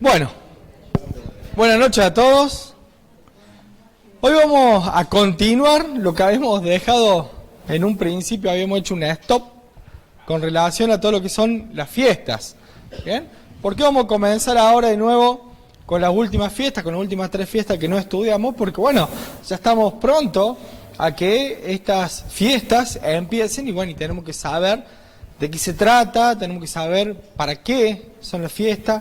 Bueno, buenas noches a todos. Hoy vamos a continuar lo que habíamos dejado en un principio, habíamos hecho un stop con relación a todo lo que son las fiestas. ¿Bien? ¿Por qué vamos a comenzar ahora de nuevo con las últimas fiestas, con las últimas 3 fiestas que no estudiamos? Porque bueno, ya estamos pronto a que estas fiestas empiecen y bueno, y tenemos que saber de qué se trata, tenemos que saber para qué son las fiestas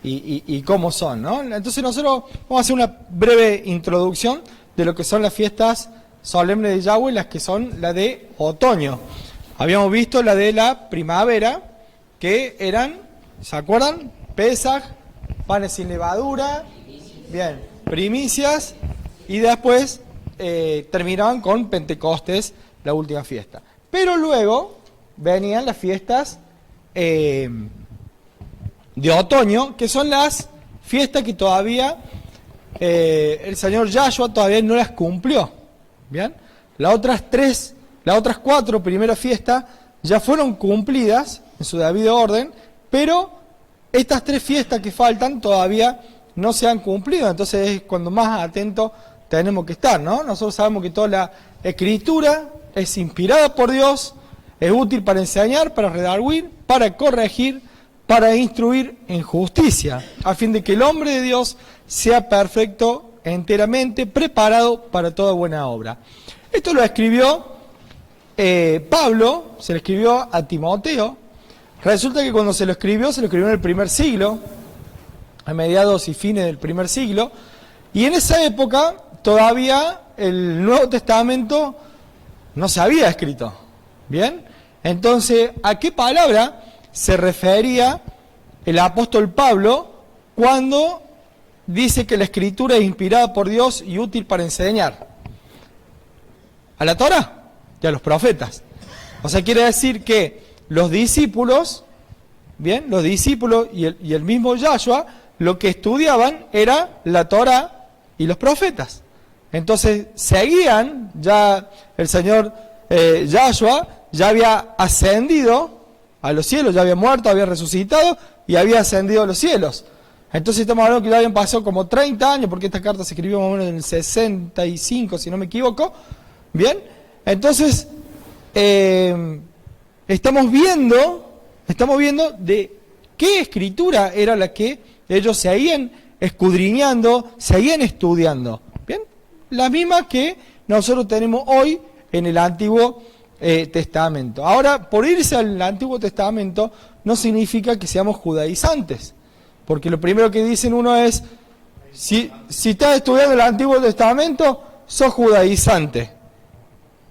y cómo son, ¿no? Entonces nosotros vamos a hacer una breve introducción de lo que son las fiestas solemnes de Yahweh, las que son la de otoño. Habíamos visto la de la primavera, que eran, ¿se acuerdan? Pesaj, panes sin levadura, bien, primicias, y después terminaban con Pentecostés, la última fiesta. Pero luego venían las fiestas de otoño, que son las fiestas que todavía el señor Yahshua todavía no las cumplió. ¿Bien? Las otras 4 primeras fiestas ya fueron cumplidas en su debido orden, pero estas 3 fiestas que faltan todavía no se han cumplido, entonces es cuando más atentos tenemos que estar, ¿no? Nosotros sabemos que toda la escritura es inspirada por Dios, es útil para enseñar, para redarguir, para corregir, para instruir en justicia, a fin de que el hombre de Dios sea perfecto, enteramente preparado para toda buena obra. Esto lo escribió Pablo, se lo escribió a Timoteo. Resulta que cuando se lo escribió en el primer siglo, a mediados y fines del primer siglo, y en esa época todavía el Nuevo Testamento no se había escrito. ¿Bien? Entonces, ¿a qué palabra se refería el apóstol Pablo cuando dice que la escritura es inspirada por Dios y útil para enseñar? ¿A la Torá? Y a los profetas. O sea, quiere decir que los discípulos, bien, los discípulos y el mismo Yahshua, lo que estudiaban era la Torá y los profetas. Entonces, seguían, ya el Señor Yahshua ya había ascendido a los cielos, ya había muerto, había resucitado y había ascendido a los cielos. Entonces estamos hablando que ya habían pasado como 30 años, porque esta carta se escribió más o menos en el 65, si no me equivoco. Bien, entonces estamos viendo de qué escritura era la que ellos seguían escudriñando, seguían estudiando. Bien, la misma que nosotros tenemos hoy en el Antiguo Testamento. Ahora, por irse al Antiguo Testamento no significa que seamos judaizantes, porque lo primero que dicen uno es, si estás estudiando el Antiguo Testamento, sos judaizante.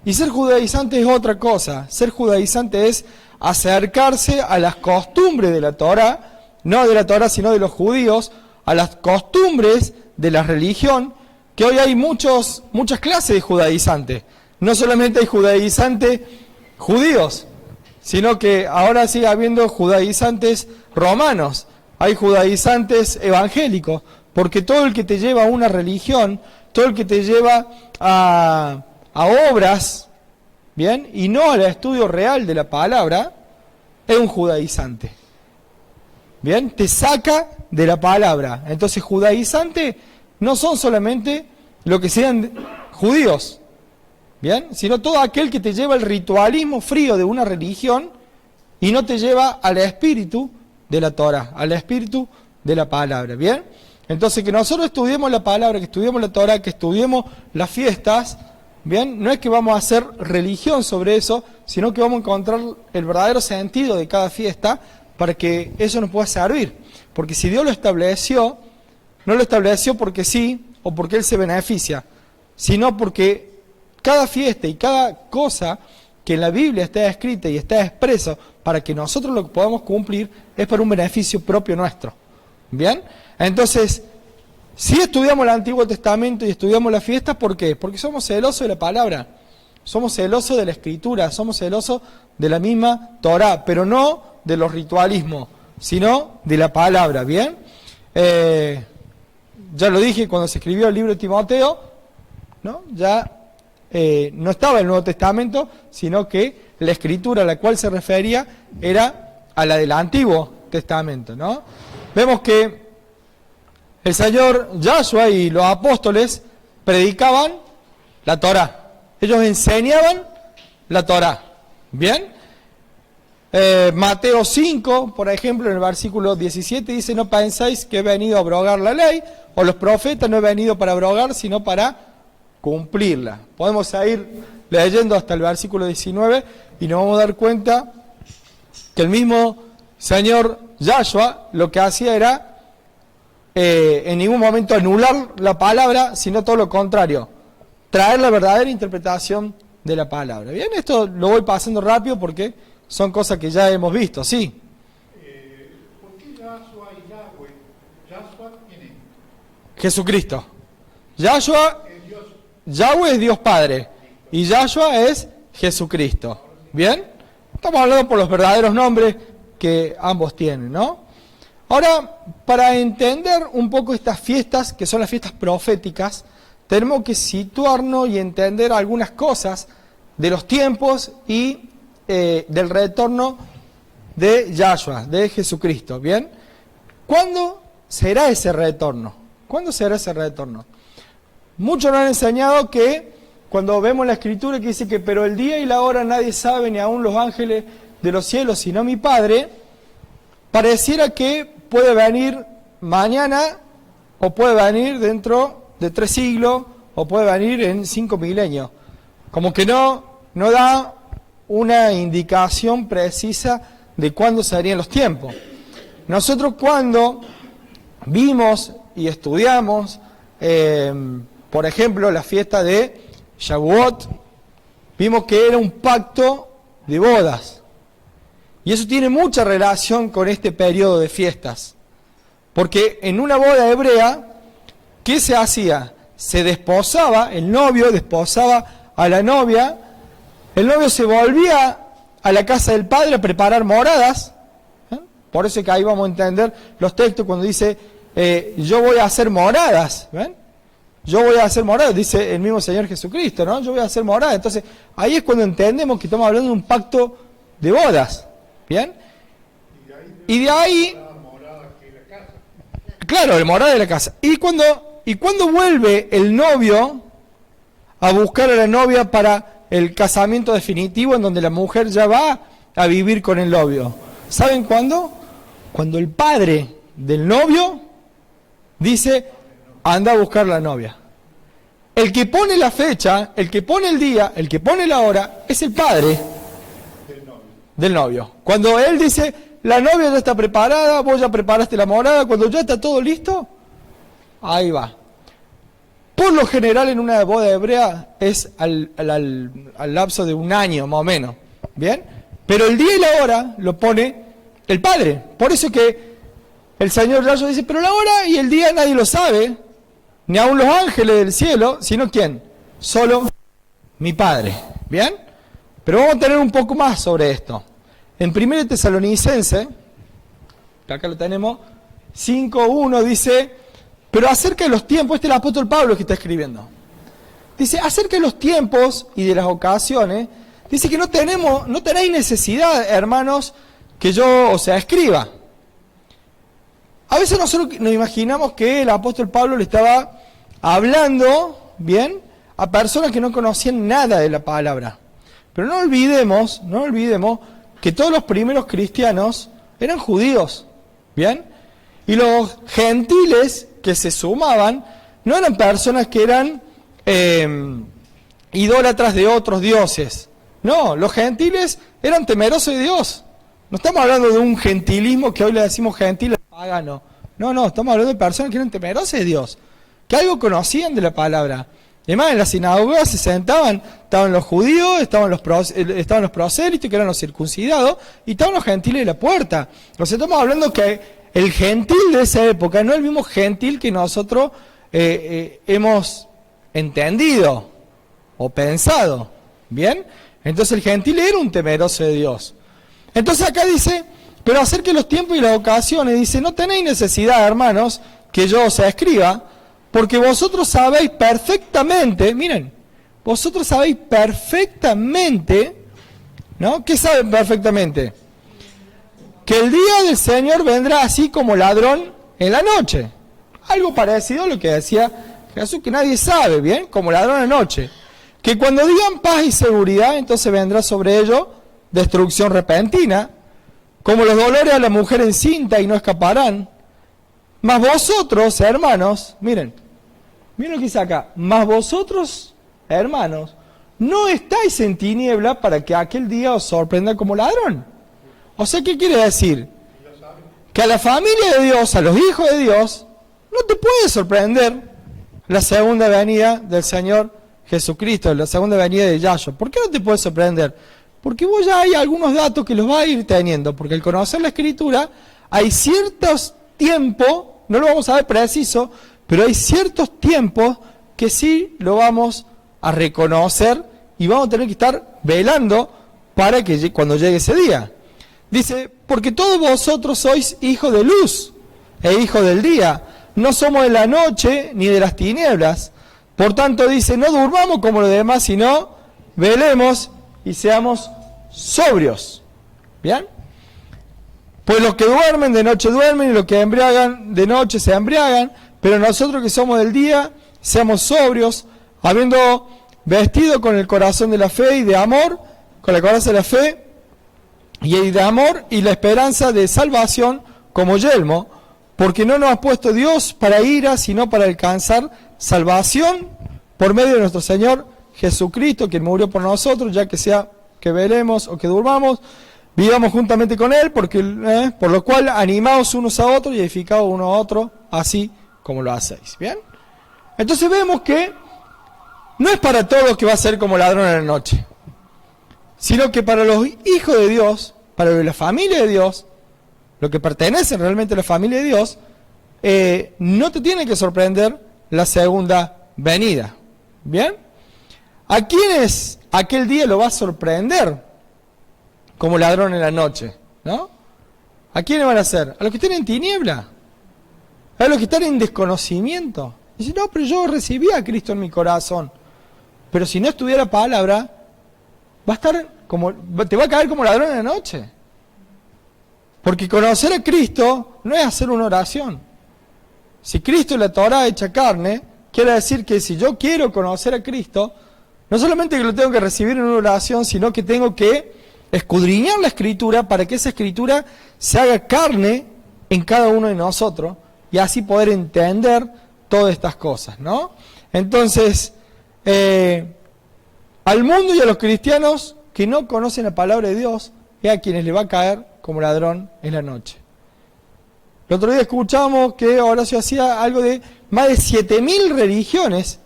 Y ser judaizante es otra cosa. Ser judaizante es acercarse a las costumbres de la Torá, no de la Torá sino de los judíos, a las costumbres de la religión, que hoy hay muchas clases de judaizantes. No solamente hay judaizantes judíos, sino que ahora sigue habiendo judaizantes romanos, hay judaizantes evangélicos, porque todo el que te lleva a una religión, todo el que te lleva a obras, ¿bien? Y no al estudio real de la palabra, es un judaizante. ¿Bien? Te saca de la palabra. Entonces, judaizante no son solamente lo que sean judíos, ¿bien? Sino todo aquel que te lleva al ritualismo frío de una religión y no te lleva al espíritu de la Torah, al espíritu de la palabra, ¿bien? Entonces, que nosotros estudiemos la palabra, que estudiemos la Torah, que estudiemos las fiestas, ¿bien? No es que vamos a hacer religión sobre eso, sino que vamos a encontrar el verdadero sentido de cada fiesta para que eso nos pueda servir. Porque si Dios lo estableció, no lo estableció porque sí o porque Él se beneficia, sino porque cada fiesta y cada cosa que en la Biblia está escrita y está expreso para que nosotros lo podamos cumplir es para un beneficio propio nuestro. ¿Bien? Entonces, si estudiamos el Antiguo Testamento y estudiamos las fiestas, ¿por qué? Porque somos celosos de la palabra, somos celosos de la Escritura, somos celosos de la misma Torá, pero no de los ritualismos, sino de la palabra, ¿bien? Ya lo dije cuando se escribió el libro de Timoteo, ¿no? Ya no estaba el Nuevo Testamento, sino que la escritura a la cual se refería era a la del Antiguo Testamento, ¿no? Vemos que el Señor Yahshua y los apóstoles predicaban la Torá. Ellos enseñaban la Torá. ¿Bien? Mateo 5, por ejemplo, en el versículo 17 dice: no pensáis que he venido a abrogar la ley, o los profetas, no he venido para abrogar, sino para cumplirla. Podemos ir leyendo hasta el versículo 19 y nos vamos a dar cuenta que el mismo Señor Yahshua lo que hacía era en ningún momento anular la palabra, sino todo lo contrario, traer la verdadera interpretación de la palabra. Bien, esto lo voy pasando rápido porque son cosas que ya hemos visto, ¿sí? ¿Por qué Yahshua y Yahweh? ¿Yahshua quién es? Jesucristo. Yahshua, Es Dios. Yahweh es Dios Padre y Yahshua es Jesucristo. ¿Bien? Estamos hablando por los verdaderos nombres que ambos tienen, ¿no? Ahora, para entender un poco estas fiestas, que son las fiestas proféticas, tenemos que situarnos y entender algunas cosas de los tiempos y del retorno de Yahshua, de Jesucristo, ¿bien? ¿Cuándo será ese retorno? ¿Cuándo será ese retorno? Muchos nos han enseñado que cuando vemos la Escritura que dice que pero el día y la hora nadie sabe, ni aun los ángeles de los cielos, sino mi Padre, pareciera que puede venir mañana o puede venir dentro de 3 siglos o puede venir en 5 milenios. Como que no da una indicación precisa de cuándo serían los tiempos. Nosotros cuando vimos y estudiamos, por ejemplo, la fiesta de Shavuot, vimos que era un pacto de bodas. Y eso tiene mucha relación con este periodo de fiestas. Porque en una boda hebrea, ¿qué se hacía? Se desposaba, el novio desposaba a la novia, el novio se volvía a la casa del padre a preparar moradas. Por eso es que ahí vamos a entender los textos cuando dice, yo voy a hacer moradas. ¿Ven? Yo voy a hacer moradas, dice el mismo Señor Jesucristo, ¿no? Yo voy a hacer moradas. Entonces, ahí es cuando entendemos que estamos hablando de un pacto de bodas. ¿Bien? Y de ahí... Claro, el morada de la casa. ¿Y cuando vuelve el novio a buscar a la novia para el casamiento definitivo, en donde la mujer ya va a vivir con el novio? ¿Saben cuándo? Cuando el padre del novio dice, anda a buscar la novia. El que pone la fecha, el que pone el día, el que pone la hora, es el padre del novio. Cuando él dice, la novia ya está preparada, vos ya preparaste la morada, cuando ya está todo listo, ahí va. Por lo general en una boda hebrea es al lapso de 1 año más o menos, ¿bien? Pero el día y la hora lo pone el padre. Por eso que el Señor Yahshua dice, pero la hora y el día nadie lo sabe, ni aun los ángeles del cielo, sino ¿quién? Solo mi Padre, ¿bien? Pero vamos a tener un poco más sobre esto. En 1 Tesalonicense, que acá lo tenemos, 5:1 dice, pero acerca de los tiempos, este es el apóstol Pablo que está escribiendo. Dice, acerca de los tiempos y de las ocasiones, dice que no tenéis necesidad, hermanos, que yo os escriba. A veces nosotros nos imaginamos que el apóstol Pablo le estaba hablando, ¿bien?, a personas que no conocían nada de la palabra. Pero no olvidemos que todos los primeros cristianos eran judíos, ¿bien? Y los gentiles que se sumaban no eran personas que eran idólatras de otros dioses. No, los gentiles eran temerosos de Dios. No estamos hablando de un gentilismo que hoy le decimos gentil al pagano. No, estamos hablando de personas que eran temerosas de Dios, que algo conocían de la palabra. Además, en las sinagogas se sentaban, estaban los judíos, estaban los prosélitos, que eran los circuncidados, y estaban los gentiles de la puerta. Entonces estamos hablando que el gentil de esa época no es el mismo gentil que nosotros hemos entendido o pensado. ¿Bien? Entonces el gentil era un temeroso de Dios. Entonces acá dice, pero acerca de los tiempos y las ocasiones, dice, no tenéis necesidad, hermanos, que yo os escriba, porque vosotros sabéis perfectamente, miren, vosotros sabéis perfectamente, ¿no? ¿Qué saben perfectamente? Que el día del Señor vendrá así como ladrón en la noche. algo parecido a lo que decía Jesús, que nadie sabe, ¿bien? Como ladrón de noche. Que cuando digan paz y seguridad, entonces vendrá sobre ellos destrucción repentina, como los dolores a la mujer encinta y no escaparán. Mas vosotros, hermanos, miren lo que dice acá, mas vosotros, hermanos, no estáis en tiniebla para que aquel día os sorprenda como ladrón. O sea, ¿qué quiere decir? Que a la familia de Dios, a los hijos de Dios, no te puede sorprender la segunda venida del Señor Jesucristo, la segunda venida de Yahshua. ¿Por qué no te puede sorprender? Porque vos ya hay algunos datos que los vas a ir teniendo, porque al conocer la Escritura hay ciertos tiempos, no lo vamos a ver preciso, pero hay ciertos tiempos que sí lo vamos a reconocer y vamos a tener que estar velando para que cuando llegue ese día. Dice, porque todos vosotros sois hijos de luz e hijos del día, no somos de la noche ni de las tinieblas. Por tanto dice, no durmamos como los demás, sino velemos y seamos sobrios. ¿Bien? Pues los que duermen de noche duermen y los que embriagan de noche se embriagan, pero nosotros que somos del día, seamos sobrios, habiendo vestido con el corazón de la fe y de amor, con la coraza de la fe y de amor y la esperanza de salvación como yelmo, porque no nos ha puesto Dios para ira, sino para alcanzar salvación por medio de nuestro Señor Jesucristo, quien murió por nosotros, ya que sea que velemos o que durmamos, vivamos juntamente con Él, porque por lo cual animaos unos a otros y edificaos uno a otro, así como lo hacéis. ¿Bien? Entonces vemos que no es para todos que va a ser como ladrón en la noche, sino que para los hijos de Dios, para la familia de Dios, lo que pertenece realmente a la familia de Dios, no te tiene que sorprender la segunda venida. ¿Bien? ¿A quiénes aquel día lo va a sorprender como ladrón en la noche? ¿No? ¿A quiénes van a ser? ¿A los que están en tiniebla? ¿A los que están en desconocimiento? Dice, no, pero yo recibí a Cristo en mi corazón. Pero si no estudiara la palabra, va a estar como, te va a caer como ladrón en la noche. Porque conocer a Cristo no es hacer una oración. Si Cristo es la Torá hecha carne, quiere decir que si yo quiero conocer a Cristo, no solamente que lo tengo que recibir en una oración, sino que tengo que escudriñar la Escritura para que esa Escritura se haga carne en cada uno de nosotros y así poder entender todas estas cosas, ¿no? Entonces, al mundo y a los cristianos que no conocen la palabra de Dios, es a quienes le va a caer como ladrón en la noche. El otro día escuchamos que Horacio hacía algo de más de 7.000 religiones.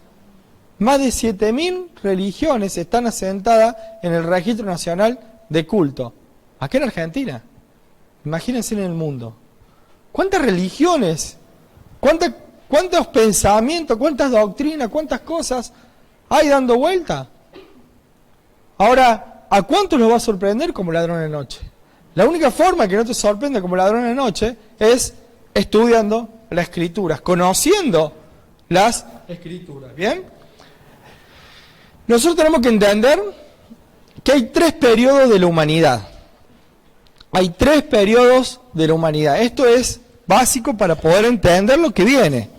Más de 7.000 religiones están asentadas en el Registro Nacional de Culto. Aquí en Argentina. Imagínense en el mundo. ¿Cuántas religiones? ¿Cuántos pensamientos? ¿Cuántas doctrinas? ¿Cuántas cosas hay dando vuelta? Ahora, ¿a cuántos los va a sorprender como ladrón en la noche? La única forma que no te sorprenda como ladrón en la noche es estudiando las Escrituras, conociendo las Escrituras. ¿Bien? Nosotros tenemos que entender que hay 3 periodos de la humanidad. Hay 3 periodos de la humanidad. Esto es básico para poder entender lo que viene.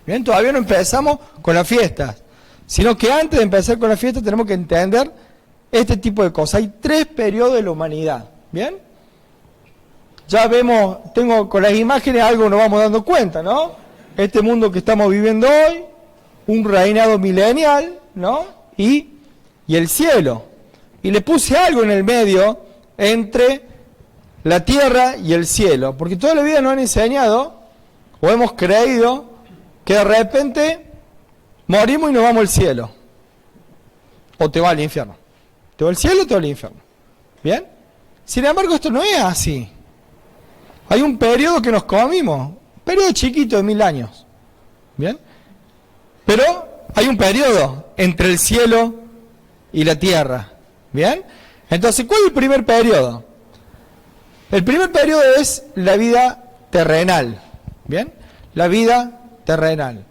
Bien, todavía no empezamos con las fiestas, sino que antes de empezar con las fiestas tenemos que entender este tipo de cosas. Hay 3 periodos de la humanidad. ¿Bien? Ya vemos, con las imágenes algo nos vamos dando cuenta, ¿no? Este mundo que estamos viviendo hoy, un reinado milenial, ¿no? Y el cielo. Y le puse algo en el medio entre la tierra y el cielo, porque toda la vida nos han enseñado, o hemos creído, que de repente morimos y nos vamos al cielo. O te va al infierno. Te va al cielo o te va al infierno. ¿Bien? Sin embargo, esto no es así. Hay un periodo que nos comimos, un periodo chiquito de 1000 años. ¿Bien? Pero hay un periodo entre el cielo y la tierra. ¿Bien? Entonces, ¿cuál es el primer periodo? El primer periodo es la vida terrenal. ¿Bien? La vida terrenal.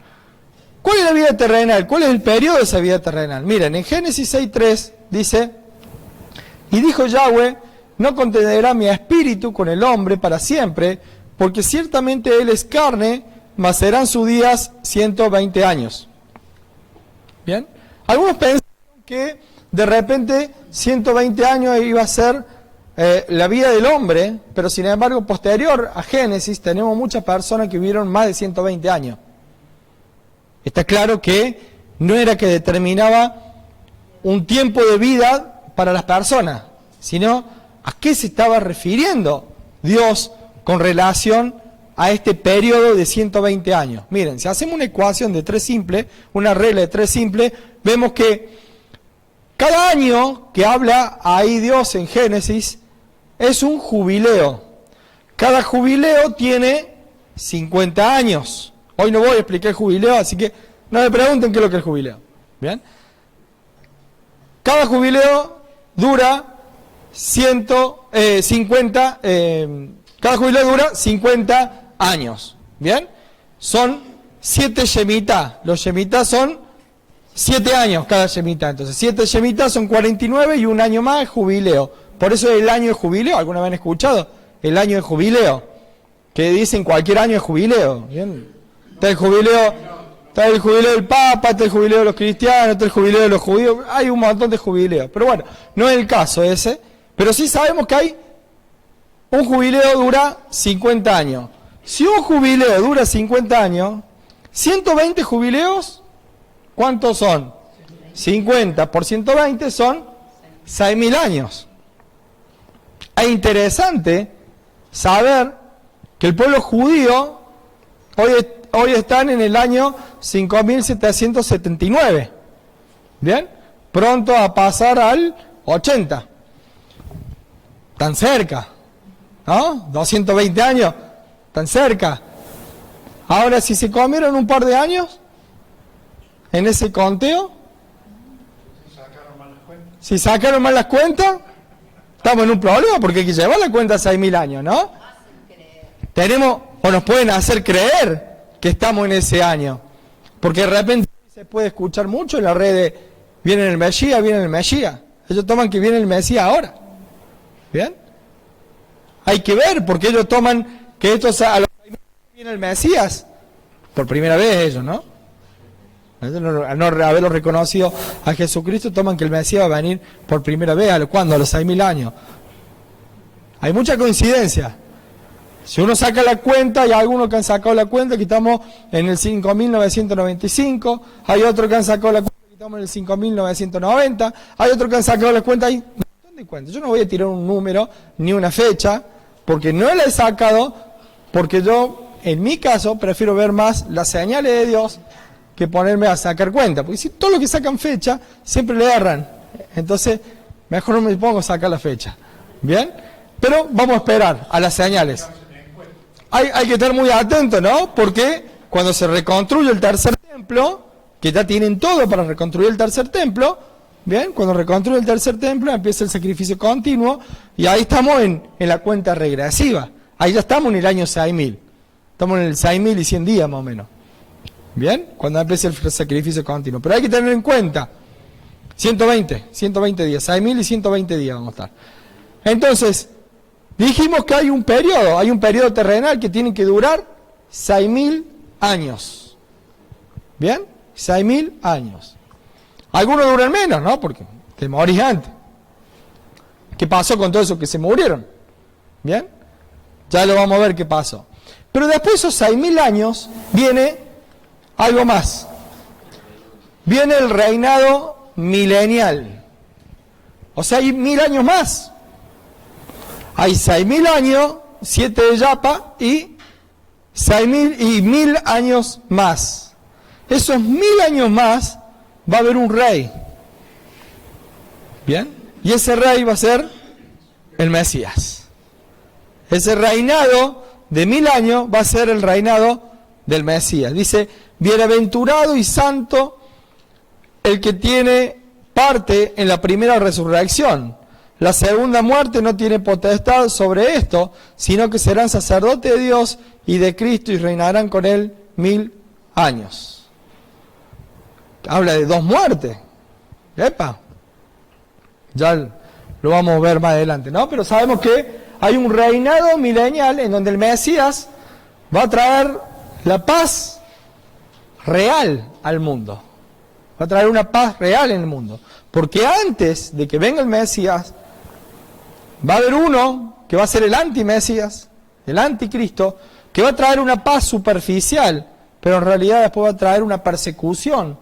¿Cuál es la vida terrenal? ¿Cuál es el periodo de esa vida terrenal? Miren, en Génesis 6:3 dice, y dijo Yahweh, no contenderá mi espíritu con el hombre para siempre, porque ciertamente él es carne, mas serán sus días 120 años. ¿Bien? Algunos pensaron que de repente 120 años iba a ser la vida del hombre, pero sin embargo, posterior a Génesis, tenemos muchas personas que vivieron más de 120 años. Está claro que no era que determinaba un tiempo de vida para las personas, sino a qué se estaba refiriendo Dios con relación a este periodo de 120 años. Miren, si hacemos una ecuación de 3 simple, una regla de 3 simple, vemos que cada año que habla ahí Dios en Génesis es un jubileo. Cada jubileo tiene 50 años. Hoy no voy a explicar el jubileo, así que no me pregunten qué es lo que es el jubileo. ¿Bien? Cada jubileo dura 50, cada jubileo dura 50 años. ¿Bien? Son 7 yemitas. Los yemitas son 7 años cada yemita. Entonces 7 yemitas son 49 y un año más es jubileo. Por eso es el año de jubileo. ¿Alguna vez han escuchado? El año de jubileo. Que dicen cualquier año de jubileo. ¿Bien? Está el jubileo del Papa, está el jubileo de los cristianos, está el jubileo de los judíos. Hay un montón de jubileos. Pero bueno, no es el caso ese. Pero sí sabemos que hay un jubileo dura 50 años. Si un jubileo dura 50 años, 120 jubileos, ¿cuántos son? 50 por 120 son 6.000 años. Es interesante saber que el pueblo judío hoy están en el año 5.779. ¿Bien? Pronto a pasar al 80. Tan cerca. ¿No? 220 años. Tan cerca. Ahora, si se comieron un par de años en ese conteo, si sacaron mal las cuentas, estamos en un problema porque hay que llevar la cuenta a 6.000 años, ¿no? Tenemos, o nos pueden hacer creer que estamos en ese año. Porque de repente se puede escuchar mucho en la red de viene el Mesías, viene el Mesías. Ellos toman que viene el Mesías ahora. ¿Bien? Hay que ver porque ellos toman que esto a los 6.000 viene el Mesías. Por primera vez ellos, ¿no? Al no haberlo reconocido a Jesucristo, toman que el Mesías va a venir por primera vez. ¿Cuándo? A los 6.000 años. Hay mucha coincidencia. Si uno saca la cuenta, hay algunos que han sacado la cuenta que estamos en el 5.995, hay otros que han sacado la cuenta que estamos en el 5.990, hay otros que han sacado la cuenta, hay un montón de cuentas. Yo no voy a tirar un número ni una fecha, porque no la he sacado, porque yo, en mi caso, prefiero ver más las señales de Dios que ponerme a sacar cuenta, porque si todos los que sacan fecha siempre le erran, entonces mejor no me pongo a sacar la fecha. ¿Bien? Pero vamos a esperar a las señales. Hay que estar muy atentos, ¿no? Porque cuando se reconstruye el tercer templo, que ya tienen todo para reconstruir el tercer templo, ¿bien? Cuando reconstruye el tercer templo empieza el sacrificio continuo y ahí estamos en la cuenta regresiva. Ahí ya estamos en el año 6.000. Estamos en el 6.100 días más o menos. ¿Bien? Cuando empieza el sacrificio continuo. Pero hay que tener en cuenta 120 días, 6.000 y 120 días vamos a estar. Entonces, dijimos que hay un periodo terrenal que tiene que durar 6.000 años. ¿Bien? 6.000 años. Algunos duran menos, ¿no? Porque te morís antes. ¿Qué pasó con todos esos que se murieron? ¿Bien? Ya lo vamos a ver qué pasó. Pero después de esos 6.000 años viene algo más. Viene el reinado milenial. O sea, hay 1.000 años más. Hay 6.000 años, 7 de Yapa y 6.000 y 1.000 años más. Esos 1.000 años más va a haber un rey. ¿Bien? Y ese rey va a ser el Mesías. Ese reinado de 1.000 años va a ser el reinado del Mesías. Dice, bienaventurado y santo el que tiene parte en la primera resurrección. La segunda muerte no tiene potestad sobre esto, sino que serán sacerdotes de Dios y de Cristo y reinarán con él 1.000 años. Habla de 2 muertes. ¡Epa! Ya lo vamos a ver más adelante, ¿no? Pero sabemos que hay un reinado milenial en donde el Mesías va a traer la paz real al mundo. Va a traer una paz real en el mundo. Porque antes de que venga el Mesías, va a haber uno que va a ser el anti-Mesías, el anticristo, que va a traer una paz superficial, pero en realidad después va a traer una persecución,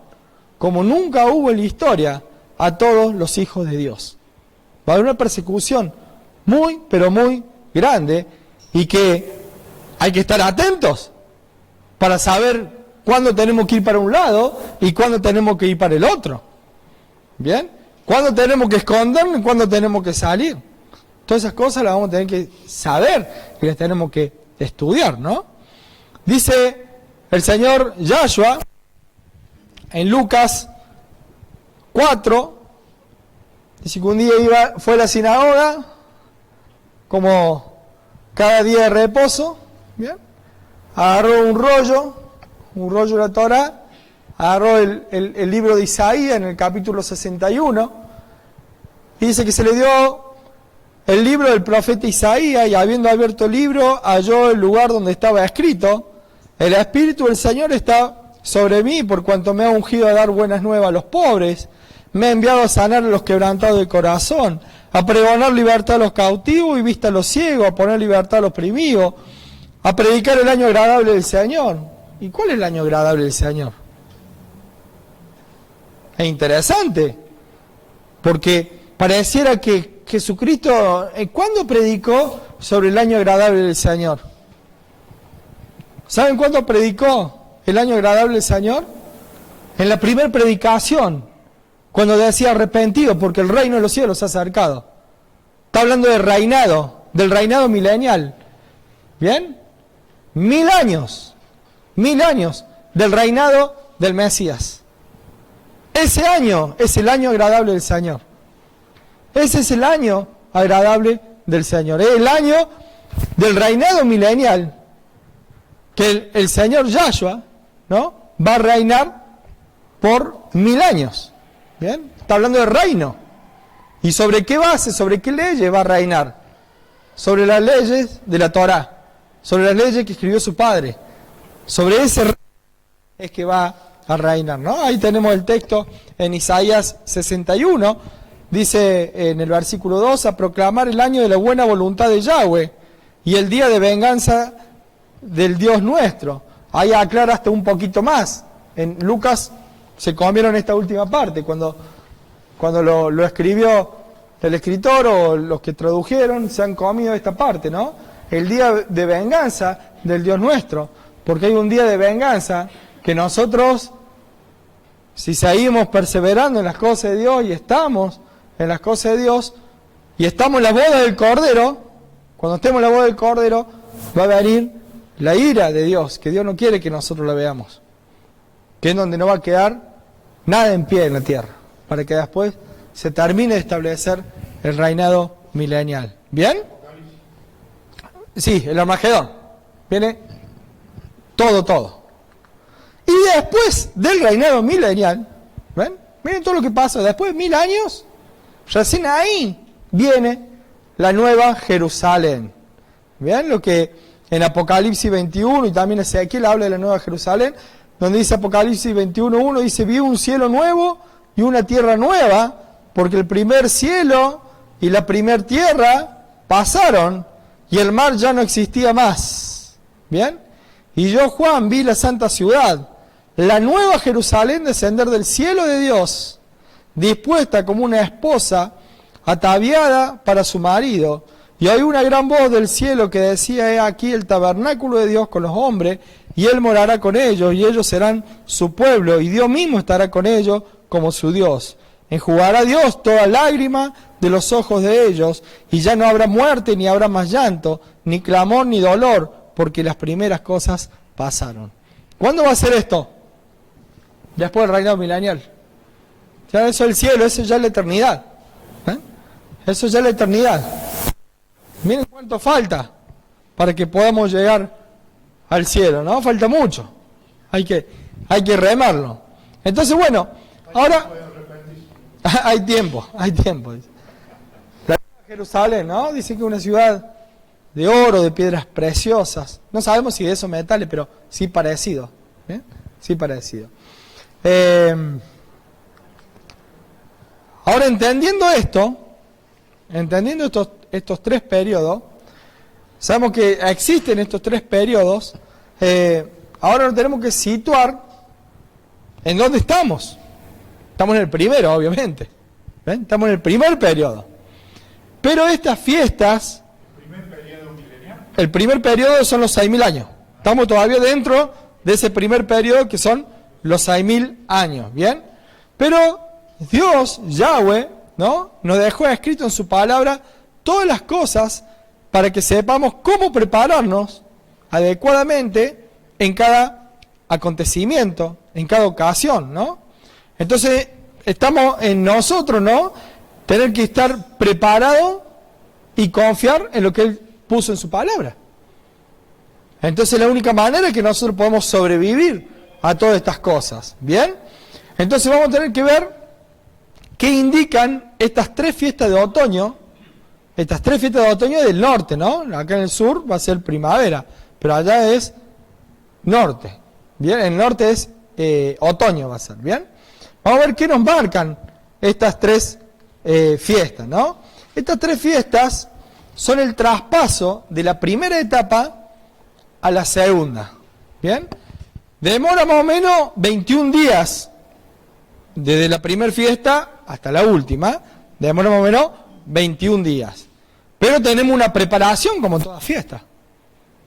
como nunca hubo en la historia, a todos los hijos de Dios. Va a haber una persecución muy, pero muy grande, y que hay que estar atentos para saber cuándo tenemos que ir para un lado y cuándo tenemos que ir para el otro. ¿Bien? Cuándo tenemos que escondernos y cuándo tenemos que salir. Todas esas cosas las vamos a tener que saber y las tenemos que estudiar, ¿no? Dice el Señor Yahshua en Lucas 4, dice que un día fue a la sinagoga, como cada día de reposo, ¿bien? Agarró un rollo de la Torá, agarró el libro de Isaías en el capítulo 61, y dice que se le dio el libro del profeta Isaías, y habiendo abierto el libro, halló el lugar donde estaba escrito: el Espíritu del Señor está sobre mí, por cuanto me ha ungido a dar buenas nuevas a los pobres, me ha enviado a sanar a los quebrantados de corazón, a pregonar libertad a los cautivos y vista a los ciegos, a poner libertad a los oprimidos, a predicar el año agradable del Señor. ¿Y cuál es el año agradable del Señor? Es interesante, porque pareciera que Jesucristo, ¿cuándo predicó sobre el año agradable del Señor? ¿Saben cuándo predicó el año agradable del Señor? En la primera predicación, cuando decía arrepentido, porque el reino de los cielos se ha acercado. Está hablando del reinado milenial. ¿Bien? 1000 años del reinado del Mesías. Ese año es el año agradable del Señor. Ese es el año agradable del Señor. Es el año del reinado milenial, que el Señor Yahshua, ¿no?, va a reinar por 1000 años. ¿Bien? Está hablando de reino. ¿Y sobre qué base, sobre qué leyes va a reinar? Sobre las leyes de la Torá, sobre las leyes que escribió su padre. Sobre ese reino es que va a reinar, ¿no? Ahí tenemos el texto en Isaías 61, dice en el versículo 2, a proclamar el año de la buena voluntad de Yahweh y el día de venganza del Dios nuestro. Ahí aclara hasta un poquito más. En Lucas se comieron esta última parte, cuando lo escribió el escritor o los que tradujeron, se han comido esta parte, ¿no? El día de venganza del Dios nuestro, porque hay un día de venganza que nosotros, si seguimos perseverando en las cosas de Dios y estamos en las cosas de Dios y estamos en la boda del Cordero, cuando estemos en la boda del Cordero va a venir la ira de Dios, que Dios no quiere que nosotros la veamos, que es donde no va a quedar nada en pie en la tierra, para que después se termine de establecer el reinado milenial. ¿Bien? Sí, el Armagedón. Viene todo. Y después del reinado milenial, ¿ven? Miren todo lo que pasa. Después de 1000 años, recién ahí viene la nueva Jerusalén. ¿Bien? Lo que en Apocalipsis 21 y también Ezequiel habla de la nueva Jerusalén, donde dice Apocalipsis 21:1, dice: vi un cielo nuevo y una tierra nueva, porque el primer cielo y la primer tierra pasaron y el mar ya no existía más. ¿Bien? Y yo, Juan, vi la santa ciudad, la nueva Jerusalén, descender del cielo de Dios, dispuesta como una esposa ataviada para su marido. Y oí una gran voz del cielo que decía: he aquí el tabernáculo de Dios con los hombres, y Él morará con ellos, y ellos serán su pueblo, y Dios mismo estará con ellos como su Dios. Enjugará Dios toda lágrima de los ojos de ellos, y ya no habrá muerte, ni habrá más llanto, ni clamor, ni dolor, porque las primeras cosas pasaron. ¿Cuándo va a ser esto? Después del reinado milenial. Ya eso es el cielo, eso ya es la eternidad. Eso ya es la eternidad. Miren cuánto falta para que podamos llegar al cielo, ¿no? Falta mucho. Hay que remarlo. Entonces, bueno, ahora hay tiempo. La Jerusalén, ¿no? Dice que es una ciudad de oro, de piedras preciosas. No sabemos si de esos metales, pero sí parecido. ¿Bien? Sí parecido. Ahora, entendiendo estos tres periodos, sabemos que existen estos tres periodos. Ahora nos tenemos que situar en dónde estamos. Estamos en el primero, obviamente. ¿Ven? Estamos en el primer periodo. Pero estas fiestas, el primer periodo son los 6.000 años. Estamos todavía dentro de ese primer periodo que son los 6.000 años. ¿Bien? Pero Dios, Yahweh, ¿no?, nos dejó escrito en su palabra todas las cosas para que sepamos cómo prepararnos adecuadamente en cada acontecimiento, en cada ocasión, ¿no? Entonces, estamos en nosotros, ¿no?, tener que estar preparado y confiar en lo que Él puso en su palabra. Entonces, la única manera es que nosotros podemos sobrevivir a todas estas cosas, ¿bien? Entonces, vamos a tener que ver qué indican estas tres fiestas de otoño. Estas tres fiestas de otoño del norte, ¿no? Acá en el sur va a ser primavera, pero allá es norte. Bien, el norte es otoño va a ser, ¿bien? Vamos a ver qué nos marcan estas tres fiestas, ¿no? Estas tres fiestas son el traspaso de la primera etapa a la segunda, ¿bien? Demora más o menos 21 días desde la primera fiesta hasta la última, demora más o menos 21 días. Pero tenemos una preparación como toda fiesta.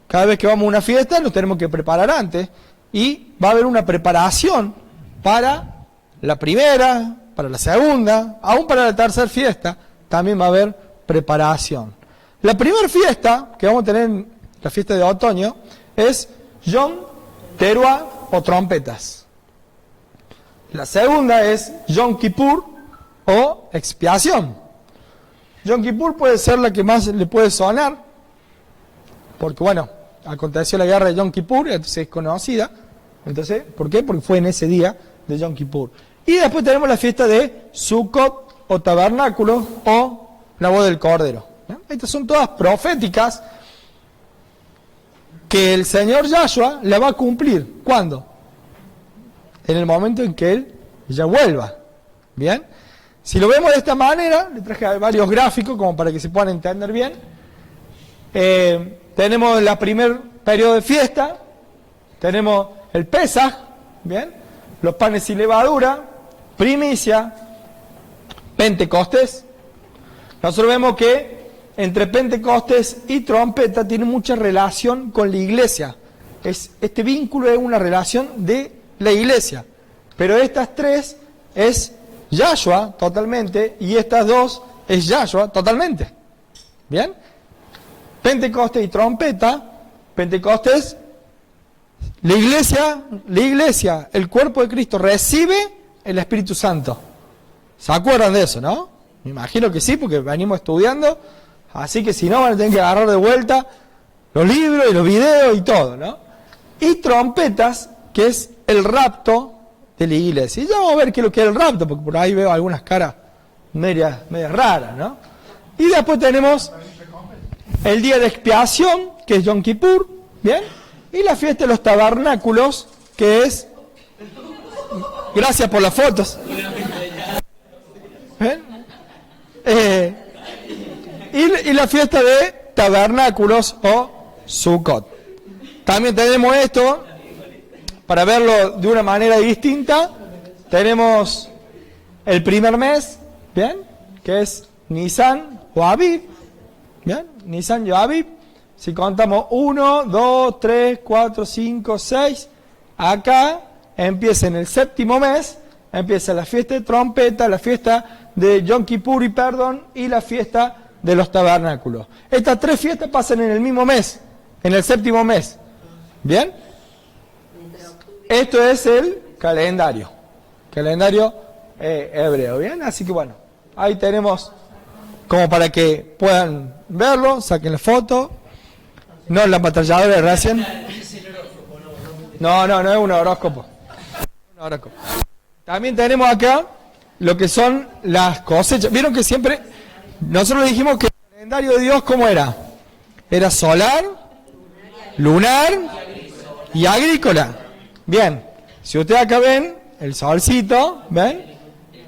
Cada vez que vamos a una fiesta nos tenemos que preparar antes y va a haber una preparación para la primera, para la segunda, aún para la tercera fiesta también va a haber preparación. La primera fiesta que vamos a tener en la fiesta de otoño es Yom Teruah o trompetas. La segunda es Yom Kippur o expiación. Yom Kippur puede ser la que más le puede sonar, porque bueno, aconteció la guerra de Yom Kippur, entonces es conocida. Entonces, ¿por qué? Porque fue en ese día de Yom Kippur. Y después tenemos la fiesta de Sukkot o tabernáculo o la boda del Cordero. ¿No? Estas son todas proféticas que el Señor Yahshua la va a cumplir. ¿Cuándo? En el momento en que Él ya vuelva. ¿Bien? Si lo vemos de esta manera, le traje varios gráficos como para que se puedan entender bien. Tenemos el primer periodo de fiesta, tenemos el Pesaj, ¿bien? Los panes sin levadura, primicia, Pentecostés. Nosotros vemos que entre Pentecostés y trompeta tiene mucha relación con la iglesia. Este vínculo es una relación de la iglesia. Pero estas tres es Yahshua totalmente y estas dos es Yahshua totalmente. ¿Bien? Pentecostés y trompeta. Pentecostés, la iglesia, el cuerpo de Cristo recibe el Espíritu Santo. ¿Se acuerdan de eso, no? Me imagino que sí, porque venimos estudiando. Así que si no, van a tener que agarrar de vuelta los libros y los videos y todo, ¿no? Y trompetas, que es el rapto de la iglesia. Y ya vamos a ver qué es lo que es el rapto, porque por ahí veo algunas caras medias raras, ¿no? Y después tenemos el día de expiación, que es Yom Kippur, ¿bien? Y la fiesta de los tabernáculos, que es... Gracias por las fotos. ¿Ven? Y la fiesta de tabernáculos o Sukkot. También tenemos esto, para verlo de una manera distinta, tenemos el primer mes, ¿bien? Que es Nisan o Aviv, ¿bien? Nisan y Aviv. Si contamos 1, 2, 3, 4, 5, 6, acá empieza en el séptimo mes, empieza la fiesta de trompeta, la fiesta de Yom Kippur y la fiesta de los tabernáculos. Estas tres fiestas pasan en el mismo mes, en el séptimo mes. ¿Bien? Esto es el calendario hebreo, ¿bien? Así que bueno, ahí tenemos como para que puedan verlo, saquen la foto. No la batalladora de Racing. No es un horóscopo. También tenemos acá lo que son las cosechas. Vieron que siempre nosotros dijimos que el calendario de Dios, ¿cómo era? Era solar, lunar y agrícola. Bien, si ustedes acá ven el solcito, ¿ven?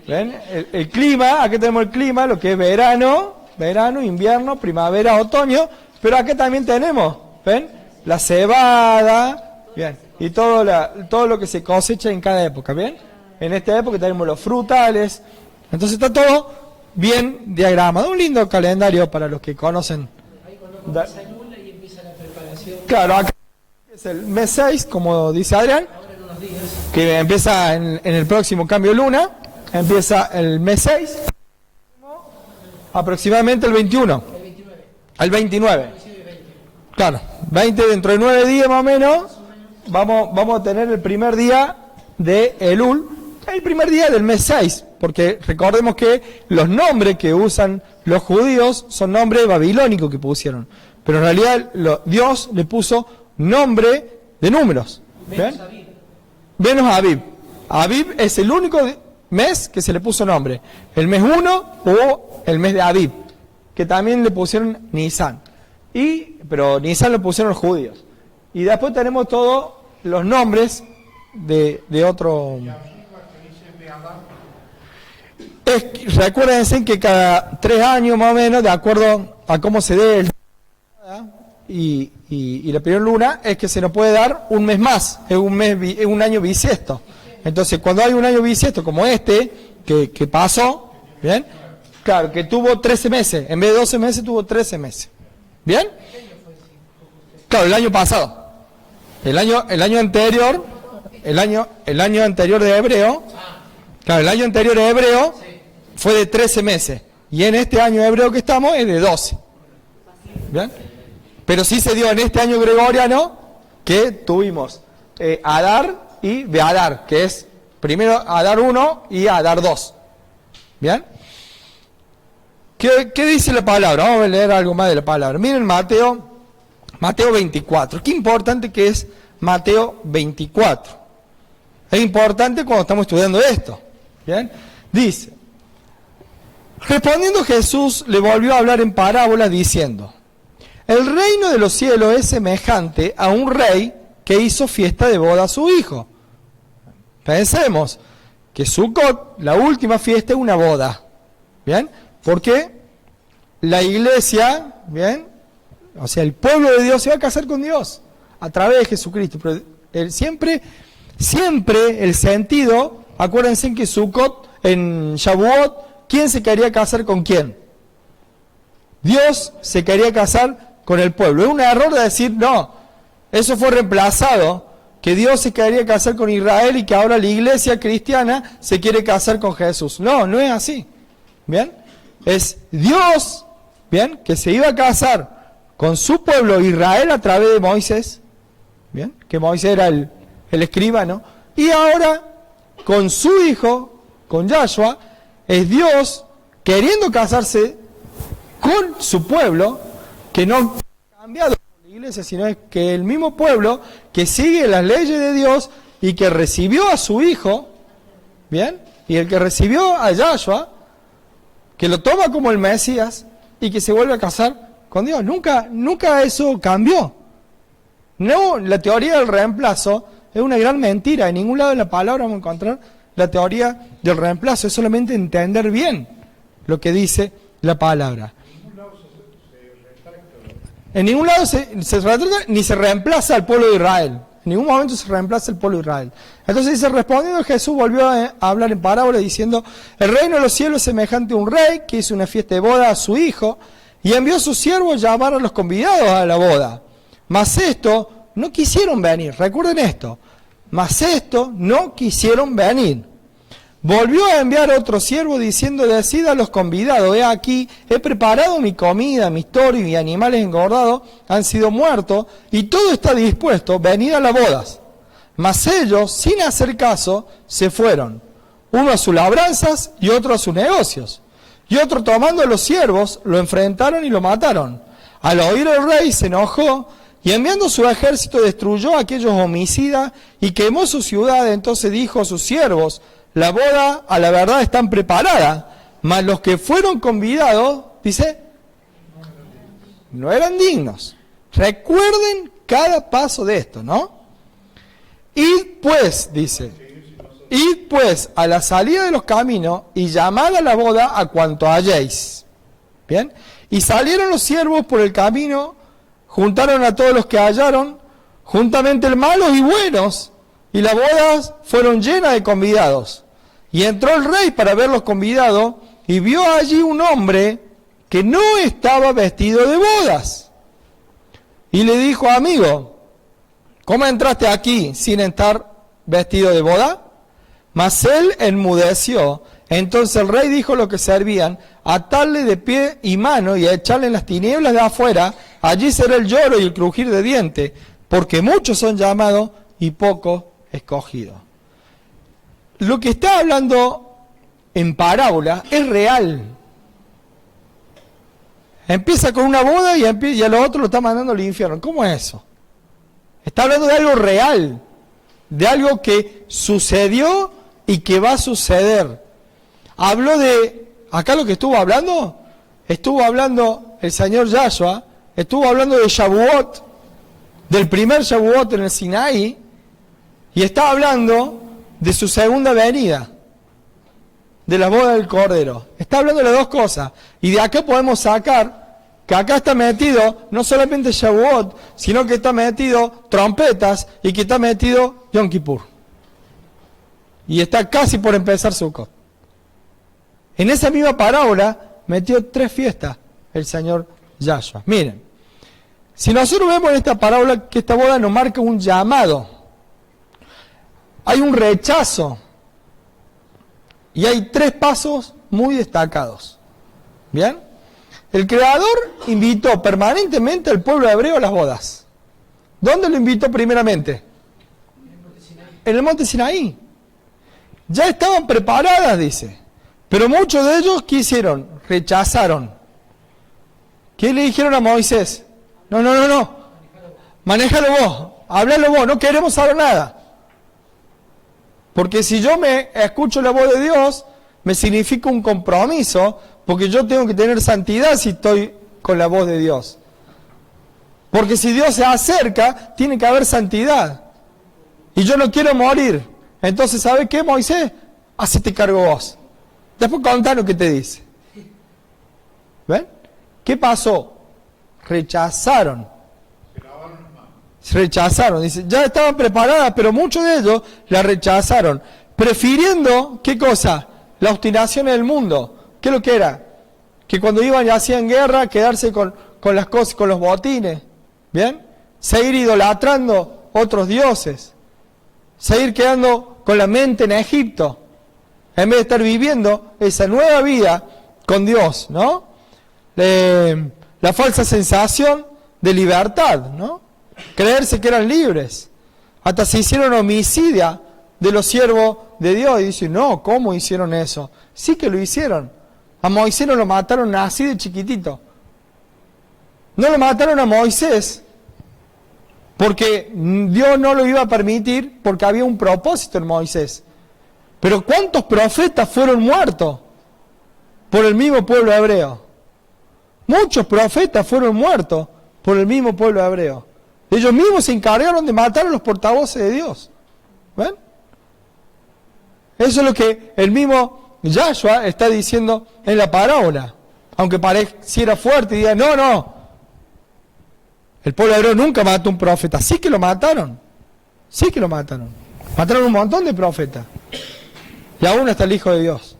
¿Ven? El clima, aquí tenemos el clima, lo que es verano, invierno, primavera, otoño, pero acá también tenemos, ¿ven? La cebada, bien, y todo lo que se cosecha en cada época, ¿bien? En esta época tenemos los frutales, entonces está todo bien diagramado, un lindo calendario para los que conocen. Ahí cuando comienza el luna y empieza la preparación. Claro, acá es el mes 6, como dice Adrián, Ahora en unos días. que empieza en el próximo cambio de luna, empieza el mes 6, aproximadamente el 21, El 29. al 29. Coincide 20. Claro, 20 dentro de 9 días más o menos, vamos a tener el primer día de Elul, el primer día del mes 6, porque recordemos que los nombres que usan los judíos son nombres babilónicos que pusieron, pero en realidad Dios le puso nombre de números. ¿Ven? Menos Aviv. Aviv es el único mes que se le puso nombre. El mes 1 o el mes de Aviv, que también le pusieron Nisan. Pero Nisan lo pusieron los judíos. Y después tenemos todos los nombres de otro. Recuérdense que cada 3 años más o menos, de acuerdo a cómo se dé el y la primera luna, es que se nos puede dar un mes más, es un año bisiesto. Entonces, cuando hay un año bisiesto como este, que pasó, ¿bien? Claro, que tuvo 13 meses, en vez de 12 meses tuvo 13 meses. ¿Bien? Claro, el año pasado. El año anterior, el año anterior de hebreo, claro, el año anterior de hebreo fue de 13 meses. Y en este año hebreo que estamos es de 12. ¿Bien? Pero sí se dio en este año gregoriano que tuvimos Adar y Beadar, que es primero Adar 1 y Adar 2. ¿Bien? ¿Qué dice la palabra? Vamos a leer algo más de la palabra. Miren Mateo 24. Qué importante que es Mateo 24. Es importante cuando estamos estudiando esto. ¿Bien? Dice, respondiendo Jesús le volvió a hablar en parábolas diciendo, el reino de los cielos es semejante a un rey que hizo fiesta de boda a su hijo. Pensemos que Sukkot, la última fiesta, es una boda. ¿Bien? Porque la iglesia, ¿bien? O sea, el pueblo de Dios se va a casar con Dios a través de Jesucristo. Pero siempre el sentido, acuérdense que Sukkot, en Shavuot, ¿quién se quería casar con quién? Dios se quería casar con el pueblo. Es un error de decir, no, eso fue reemplazado, que Dios se quería casar con Israel y que ahora la iglesia cristiana se quiere casar con Jesús. No, no es así. ¿Bien? Es Dios, ¿bien?, que se iba a casar con su pueblo Israel a través de Moisés, ¿bien?, que Moisés era el escribano, y ahora con su hijo, con Yahshua, es Dios queriendo casarse con su pueblo, que no ha cambiado por la iglesia, sino es que el mismo pueblo que sigue las leyes de Dios y que recibió a su hijo, ¿bien?, y el que recibió a Yahshua, que lo toma como el Mesías y que se vuelve a casar con Dios. Nunca eso cambió. No, la teoría del reemplazo es una gran mentira. En ningún lado de la palabra vamos a encontrar la teoría del reemplazo. Es solamente entender bien lo que dice la palabra. En ningún lado se retrata ni se reemplaza al pueblo de Israel. En ningún momento se reemplaza el pueblo de Israel. Entonces dice, respondiendo Jesús volvió a hablar en parábola diciendo, el reino de los cielos es semejante a un rey que hizo una fiesta de boda a su hijo y envió a sus siervos a llamar a los convidados a la boda. Mas esto no quisieron venir. Recuerden esto. Mas esto no quisieron venir. Volvió a enviar a otro siervo diciendo, decid a los convidados, he aquí, he preparado mi comida, mis toros y mis animales engordados han sido muertos, y todo está dispuesto, venid a las bodas. Mas ellos, sin hacer caso, se fueron, uno a sus labranzas y otro a sus negocios. Y otro tomando a los siervos, lo enfrentaron y lo mataron. Al oír el rey se enojó, y enviando su ejército destruyó a aquellos homicidas y quemó su ciudad. Entonces dijo a sus siervos, la boda a la verdad están preparadas, mas los que fueron convidados, dice, no eran dignos. Recuerden cada paso de esto, ¿no? Id pues, dice, id pues a la salida de los caminos y llamad a la boda a cuanto halléis. ¿Bien? Y salieron los siervos por el camino, juntaron a todos los que hallaron, juntamente malos y buenos, y las bodas fueron llenas de convidados. Y entró el rey para ver los convidados, y vio allí un hombre que no estaba vestido de bodas. Y le dijo, amigo, ¿cómo entraste aquí sin estar vestido de boda? Mas él enmudeció. Entonces el rey dijo a los que servían, atarle de pie y mano y echarle en las tinieblas de afuera, allí será el lloro y el crujir de dientes, porque muchos son llamados y pocos escogidos. Lo que está hablando en parábola es real. Empieza con una boda y a los otros lo está mandando al infierno. ¿Cómo es eso? Está hablando de algo real, de algo que sucedió y que va a suceder. Habló de, acá lo que estuvo hablando el señor Yahshua, estuvo hablando de Shavuot, del primer Shavuot en el Sinaí, y está hablando de su segunda venida, de la boda del Cordero. Está hablando de las dos cosas, y de acá podemos sacar que acá está metido no solamente Shavuot, sino que está metido trompetas y que está metido Yom Kippur. Y está casi por empezar Sukkot. En esa misma parábola metió 3 fiestas el señor Yahshua. Miren, si nosotros vemos en esta parábola que esta boda nos marca un llamado, hay un rechazo y hay 3 pasos muy destacados. ¿Bien? El Creador invitó permanentemente al pueblo hebreo a las bodas. ¿Dónde lo invitó primeramente? En el monte Sinaí. Ya estaban preparadas, dice. Pero muchos de ellos, ¿qué hicieron? Rechazaron. ¿Qué le dijeron a Moisés? No. Manéjalo vos, háblalo vos, no queremos saber nada. Porque si yo me escucho la voz de Dios, me significa un compromiso, porque yo tengo que tener santidad si estoy con la voz de Dios. Porque si Dios se acerca, tiene que haber santidad. Y yo no quiero morir. Entonces, ¿sabes qué, Moisés? Hacete cargo vos. Después contá lo que te dice. ¿Ven? ¿Qué pasó? Rechazaron. Rechazaron. Dice, ya estaban preparadas, pero muchos de ellos la rechazaron. Prefiriendo, ¿qué cosa? La obstinación en el mundo. ¿Qué es lo que era? Que cuando iban y hacían guerra, quedarse con las cosas, con los botines. ¿Bien? Seguir idolatrando otros dioses. Seguir quedando con la mente en Egipto. En vez de estar viviendo esa nueva vida con Dios, ¿no? La falsa sensación de libertad, ¿no? Creerse que eran libres. Hasta se hicieron homicidia de los siervos de Dios. Y dicen, no, ¿cómo hicieron eso? Sí que lo hicieron. A Moisés no lo mataron así de chiquitito. No lo mataron a Moisés porque Dios no lo iba a permitir, porque había un propósito en Moisés. Pero ¿cuántos profetas fueron muertos por el mismo pueblo hebreo? Muchos profetas fueron muertos por el mismo pueblo hebreo. Ellos mismos se encargaron de matar a los portavoces de Dios. ¿Ven? Eso es lo que el mismo Yahshua está diciendo en la parábola. Aunque pareciera fuerte y diga, no. El pueblo hebreo nunca mató a un profeta. Sí que lo mataron. Sí que lo mataron. Mataron un montón de profetas. Y aún hasta el Hijo de Dios.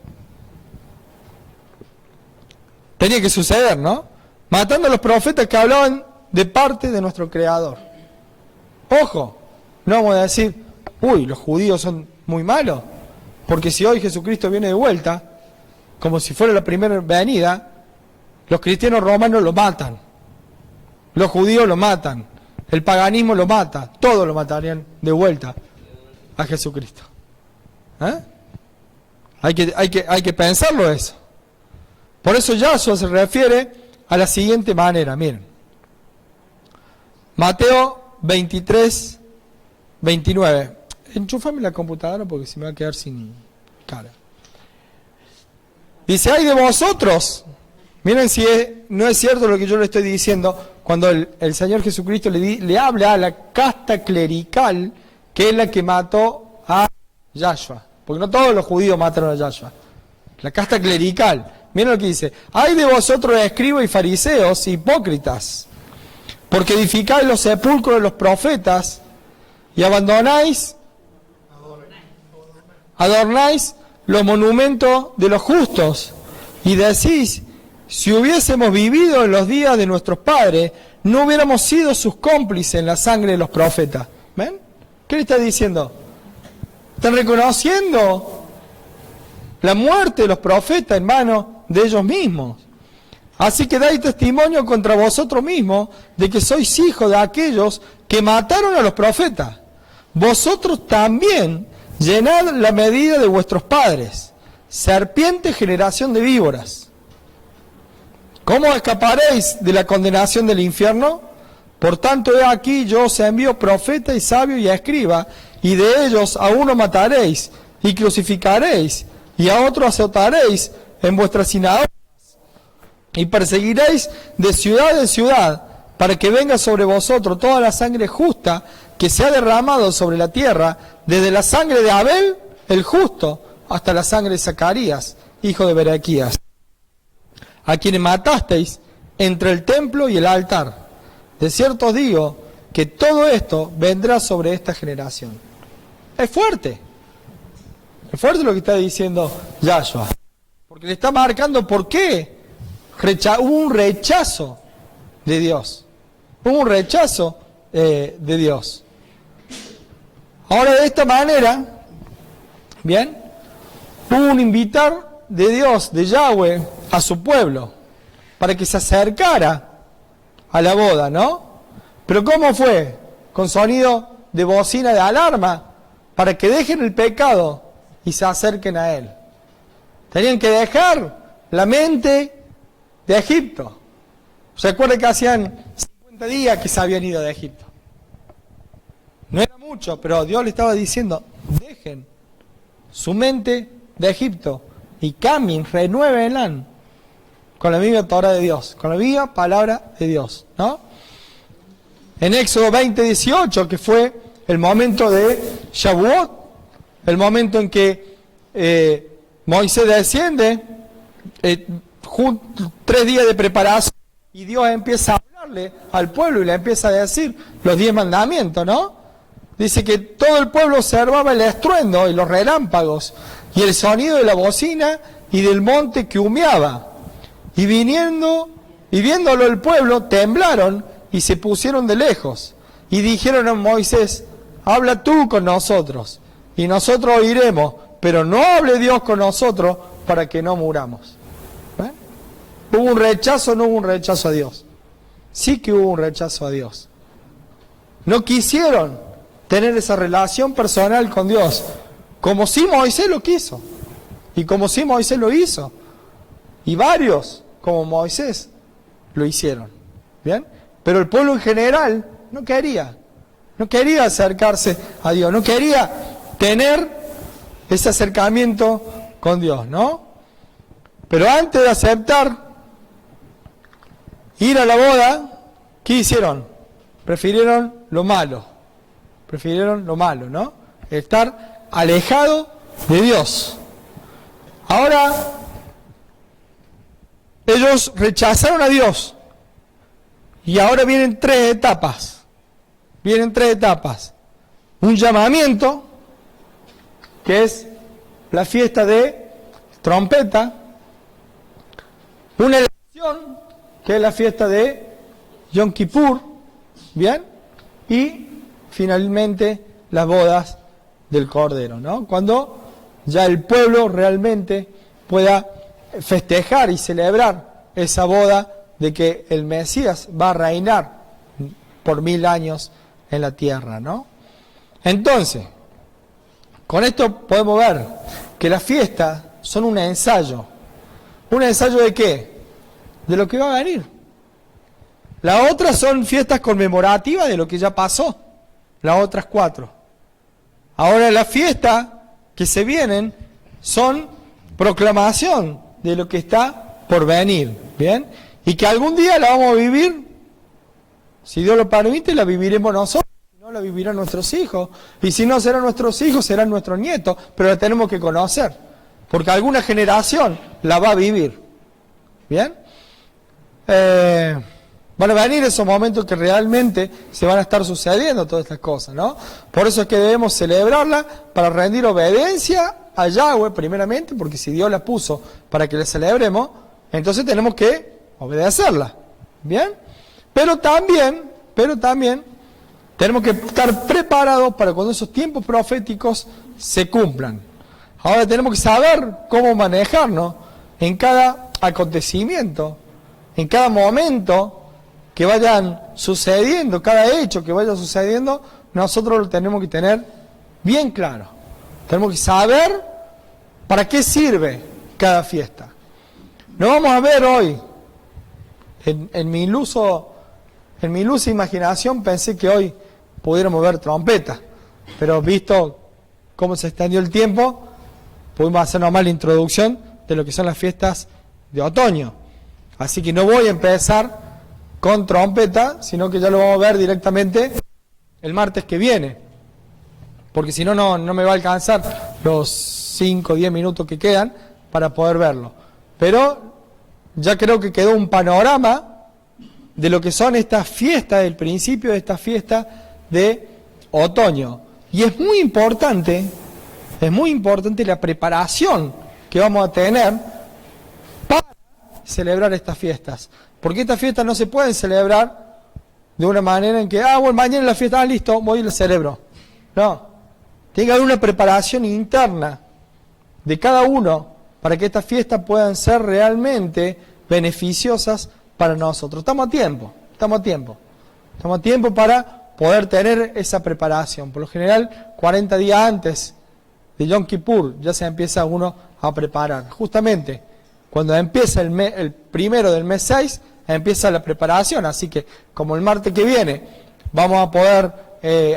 Tenía que suceder, ¿no? Matando a los profetas que hablaban de parte de nuestro Creador. Ojo, no vamos a decir, los judíos son muy malos, porque si hoy Jesucristo viene de vuelta, como si fuera la primera venida, los cristianos romanos lo matan, los judíos lo matan, el paganismo lo mata, todos lo matarían de vuelta a Jesucristo. Hay que pensarlo eso. Por eso Yahshua se refiere a la siguiente manera, miren. Mateo 23, 29. Enchúfame la computadora porque se me va a quedar sin cara. Dice, ay de vosotros, Miren si no es cierto lo que yo le estoy diciendo cuando el Señor Jesucristo le habla a la casta clerical, que es la que mató a Yahshua. Porque no todos los judíos mataron a Yahshua. La casta clerical. Miren lo que dice. Ay de vosotros, escribas y fariseos, hipócritas, porque edificáis los sepulcros de los profetas y adornáis los monumentos de los justos, y decís, si hubiésemos vivido en los días de nuestros padres, no hubiéramos sido sus cómplices en la sangre de los profetas. ¿Ven? ¿Qué le está diciendo? Están reconociendo la muerte de los profetas en manos de ellos mismos. Así que dais testimonio contra vosotros mismos de que sois hijos de aquellos que mataron a los profetas. Vosotros también llenad la medida de vuestros padres, serpiente generación de víboras. ¿Cómo escaparéis de la condenación del infierno? Por tanto, he aquí, yo os envío profeta y sabio y escriba, y de ellos a uno mataréis, y crucificaréis, y a otro azotaréis en vuestras sinagogas, y perseguiréis de ciudad en ciudad, para que venga sobre vosotros toda la sangre justa que se ha derramado sobre la tierra, desde la sangre de Abel, el justo, hasta la sangre de Zacarías, hijo de Berequías, a quienes matasteis entre el templo y el altar. De cierto os digo que todo esto vendrá sobre esta generación. Es fuerte lo que está diciendo Yahshua, porque le está marcando por qué hubo un rechazo de Dios. Hubo un rechazo de Dios. Ahora, de esta manera, bien, hubo un invitar de Dios, de Yahweh, a su pueblo, para que se acercara a la boda, ¿no? Pero ¿cómo fue? Con sonido de bocina de alarma, para que dejen el pecado y se acerquen a Él. Tenían que dejar la mente de Egipto. ¿Se acuerdan que hacían 50 días que se habían ido de Egipto? No era mucho, pero Dios le estaba diciendo, dejen su mente de Egipto y cambien, renuévenla con la misma Torah de Dios, con la misma palabra de Dios, ¿no? En Éxodo 20:18, que fue el momento de Shavuot, el momento en que Moisés desciende, 3 días de preparación, y Dios empieza a hablarle al pueblo y le empieza a decir los 10 mandamientos, ¿no? Dice que todo el pueblo observaba el estruendo y los relámpagos y el sonido de la bocina y del monte que humeaba. Y viéndolo el pueblo, temblaron y se pusieron de lejos. Y dijeron a Moisés, habla tú con nosotros, y nosotros oiremos, pero no hable Dios con nosotros para que no muramos. ¿Ven? ¿Hubo un rechazo? No hubo un rechazo a Dios. Sí que hubo un rechazo a Dios. No quisieron tener esa relación personal con Dios, como si Moisés lo quiso, y como si Moisés lo hizo, y varios como Moisés lo hicieron, ¿bien? Pero el pueblo en general no quería acercarse a Dios, no quería tener ese acercamiento con Dios, ¿no? Pero antes de aceptar ir a la boda, ¿qué hicieron? Prefirieron lo malo, ¿no? Estar alejado de Dios. Ahora, ellos rechazaron a Dios. Y ahora vienen 3 etapas. Un llamamiento, que es la fiesta de trompeta. Una elección, que es la fiesta de Yom Kippur. ¿Bien? Y finalmente las bodas del Cordero, ¿no? Cuando ya el pueblo realmente pueda festejar y celebrar esa boda de que el Mesías va a reinar por 1000 años en la tierra, ¿no? Entonces, con esto podemos ver que las fiestas son un ensayo. ¿Un ensayo de qué? De lo que va a venir. Las otras son fiestas conmemorativas de lo que ya pasó. Las otras 4. Ahora las fiestas que se vienen son proclamación de lo que está por venir, ¿bien? Y que algún día la vamos a vivir, si Dios lo permite, la viviremos nosotros, si no la vivirán nuestros hijos, y si no serán nuestros hijos, serán nuestros nietos, pero la tenemos que conocer, porque alguna generación la va a vivir, ¿bien? Van a venir esos momentos que realmente se van a estar sucediendo todas estas cosas, ¿no? Por eso es que debemos celebrarla para rendir obediencia a Yahweh primeramente, porque si Dios la puso para que la celebremos, entonces tenemos que obedecerla, ¿bien? Pero también tenemos que estar preparados para cuando esos tiempos proféticos se cumplan. Ahora tenemos que saber cómo manejarnos en cada acontecimiento, en cada momento que vayan sucediendo, cada hecho que vaya sucediendo, nosotros lo tenemos que tener bien claro. Tenemos que saber para qué sirve cada fiesta. No vamos a ver hoy, en mi ilusa imaginación pensé que hoy pudiéramos ver trompetas, pero visto cómo se extendió el tiempo, pudimos hacer nomás la introducción de lo que son las fiestas de otoño. Así que no voy a empezar con trompeta, sino que ya lo vamos a ver directamente el martes que viene, porque si no, no me va a alcanzar los 5 o 10 minutos que quedan para poder verlo. Pero ya creo que quedó un panorama de lo que son estas fiestas, el principio de esta fiesta de otoño. Y es muy importante la preparación que vamos a tener para celebrar estas fiestas. Porque estas fiestas no se pueden celebrar de una manera en que, bueno, mañana la fiesta, listo, voy y la celebro. No, tiene que haber una preparación interna de cada uno para que estas fiestas puedan ser realmente beneficiosas para nosotros. Estamos a tiempo para poder tener esa preparación. Por lo general, 40 días antes de Yom Kippur ya se empieza uno a preparar. Justamente cuando empieza el primero del mes 6, empieza la preparación. Así que, como el martes que viene vamos a poder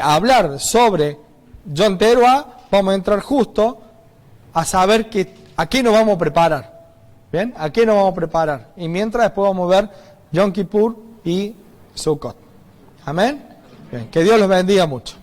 hablar sobre Yom Teruah, vamos a entrar justo a saber a qué nos vamos a preparar. ¿Bien? ¿A qué nos vamos a preparar? Y mientras después vamos a ver Yom Kippur y Sukkot. Amén. Bien. Que Dios los bendiga mucho.